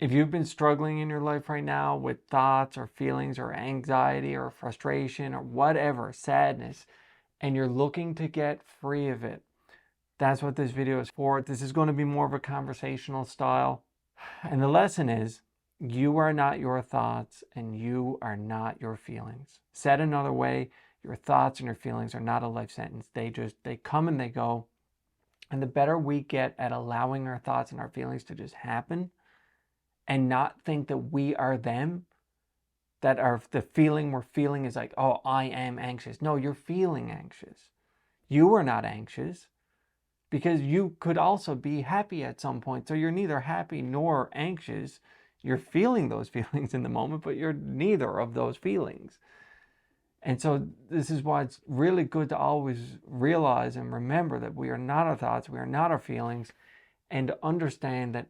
If you've been struggling in your life right now with thoughts or feelings or anxiety or frustration or whatever, sadness, and you're looking to get free of it, that's what this video is for. This is going to be more of a conversational style. And the lesson is, you are not your thoughts and you are not your feelings. Said another way, your thoughts and your feelings are not a life sentence. They come and they go. And the better we get at allowing our thoughts and our feelings to just happen and not think that we are them, that the feeling we're feeling is like, oh, I am anxious. No, you're feeling anxious. You are not anxious, because you could also be happy at some point. So you're neither happy nor anxious. You're feeling those feelings in the moment, but you're neither of those feelings. And so this is why it's really good to always realize and remember that we are not our thoughts, we are not our feelings, and to understand that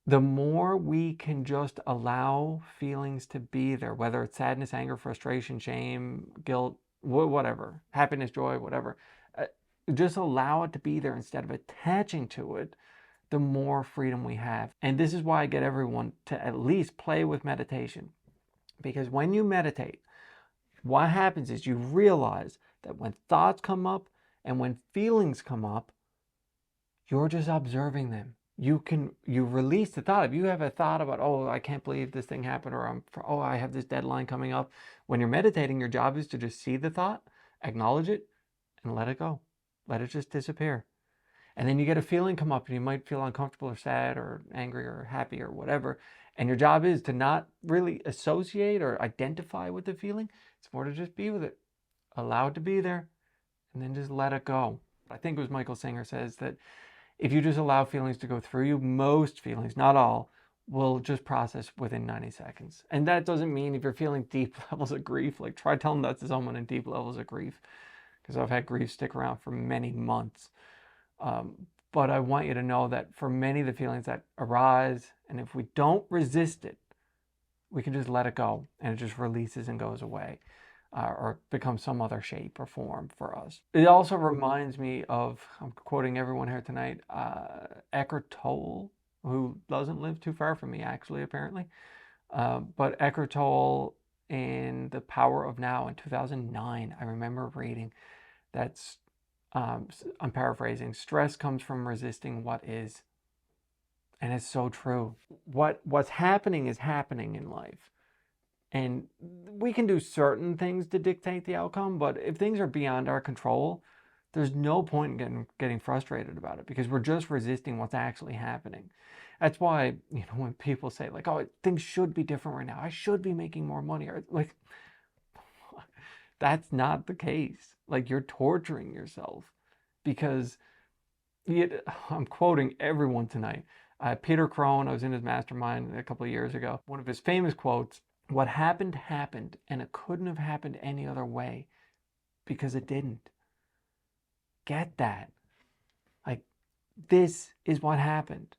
the more we can just allow feelings to be there, whether it's sadness, anger, frustration, shame, guilt, whatever, happiness, joy, whatever, just allow it to be there instead of attaching to it, the more freedom we have. And this is why I get everyone to at least play with meditation. Because when you meditate, what happens is you realize that when thoughts come up and when feelings come up, you're just observing them. You release the thought. If you have a thought about, oh, I can't believe this thing happened, or oh, I have this deadline coming up. When you're meditating, your job is to just see the thought, acknowledge it, and let it go. Let it just disappear. And then you get a feeling come up and you might feel uncomfortable or sad or angry or happy or whatever. And your job is to not really associate or identify with the feeling. It's more to just be with it. Allow it to be there and then just let it go. I think it was Michael Singer says that if you just allow feelings to go through you, most feelings, not all, will just process within 90 seconds. And that doesn't mean if you're feeling deep levels of grief, like try telling that to someone in deep levels of grief, because I've had grief stick around for many months. But I want you to know that for many of the feelings that arise, and if we don't resist it, we can just let it go and it just releases and goes away, or becomes some other shape or form for us. It also reminds me of, I'm quoting everyone here tonight, Eckhart Tolle, who doesn't live too far from me actually, apparently. But Eckhart Tolle in The Power of Now in 2009, I remember reading that's, I'm paraphrasing, stress comes from resisting what is. And it's so true. What's happening is happening in life. And we can do certain things to dictate the outcome, but if things are beyond our control, there's no point in getting frustrated about it, because we're just resisting what's actually happening. That's why, when people say like, oh, things should be different right now, I should be making more money, or like, that's not the case. Like, you're torturing yourself, because I'm quoting everyone tonight. Peter Crone, I was in his mastermind a couple of years ago. One of his famous quotes, what happened, happened, and it couldn't have happened any other way, because it didn't. Get that? Like, this is what happened.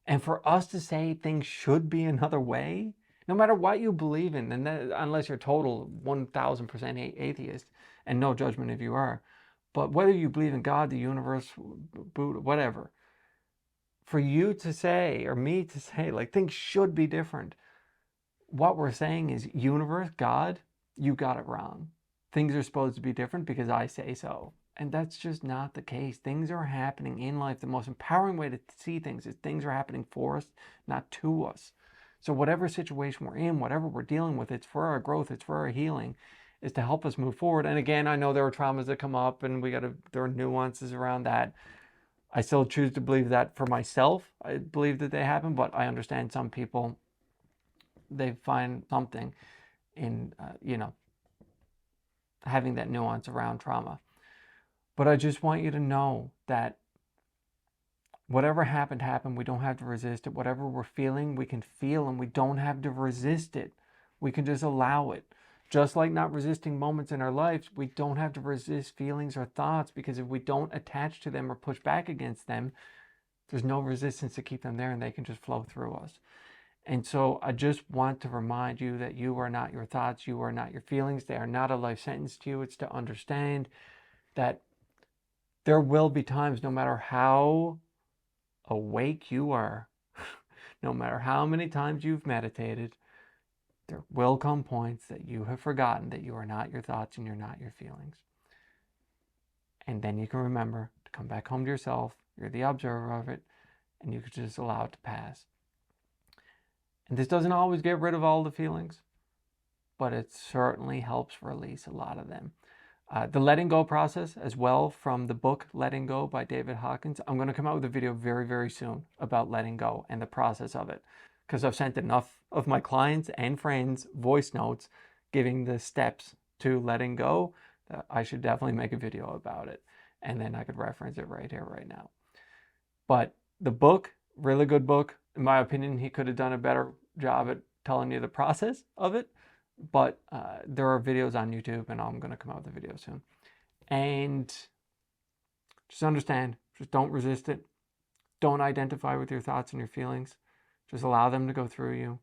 And for us to say things should be another way, no matter what you believe in, and unless you're total 1000% atheist, and no judgment if you are, but whether you believe in God, the universe, Buddha, whatever, for you to say, or me to say, like, things should be different, what we're saying is, universe, God, you got it wrong. Things are supposed to be different because I say so. And that's just not the case. Things are happening in life. The most empowering way to see things is things are happening for us, not to us. So whatever situation we're in, whatever we're dealing with, it's for our growth, it's for our healing, is to help us move forward. And again, I know there are traumas that come up and there are nuances around that. I still choose to believe that for myself. I believe that they happen, but I understand some people, they find something in, having that nuance around trauma. But I just want you to know that whatever happened, happened. We don't have to resist it. Whatever we're feeling, we can feel, and we don't have to resist it. We can just allow it. Just like not resisting moments in our lives, we don't have to resist feelings or thoughts, because if we don't attach to them or push back against them, there's no resistance to keep them there, and they can just flow through us. And so I just want to remind you that you are not your thoughts, you are not your feelings. They are not a life sentence to you. It's to understand that there will be times, no matter how awake you are, No matter how many times you've meditated, there will come points that you have forgotten that you are not your thoughts and you're not your feelings. And then you can remember to come back home to yourself. You're the observer of it, and you can just allow it to pass. And this doesn't always get rid of all the feelings, but it certainly helps release a lot of them. The letting go process as well, from the book Letting Go by David Hawkins. I'm going to come out with a video very, very soon about letting go and the process of it, because I've sent enough of my clients and friends voice notes giving the steps to letting go that I should definitely make a video about it, and then I could reference it right here, right now. But the book, really good book. In my opinion, he could have done a better job at telling you the process of it. But there are videos on YouTube, and I'm going to come out with a video soon. And just understand, just don't resist it. Don't identify with your thoughts and your feelings. Just allow them to go through you.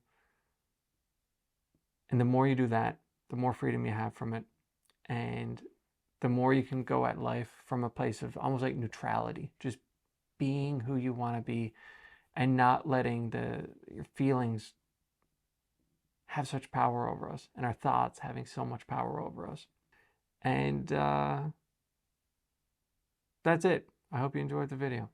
And the more you do that, the more freedom you have from it. And the more you can go at life from a place of almost like neutrality, just being who you want to be and not letting your feelings have such power over us, and our thoughts having so much power over us. And that's it. I hope you enjoyed the video.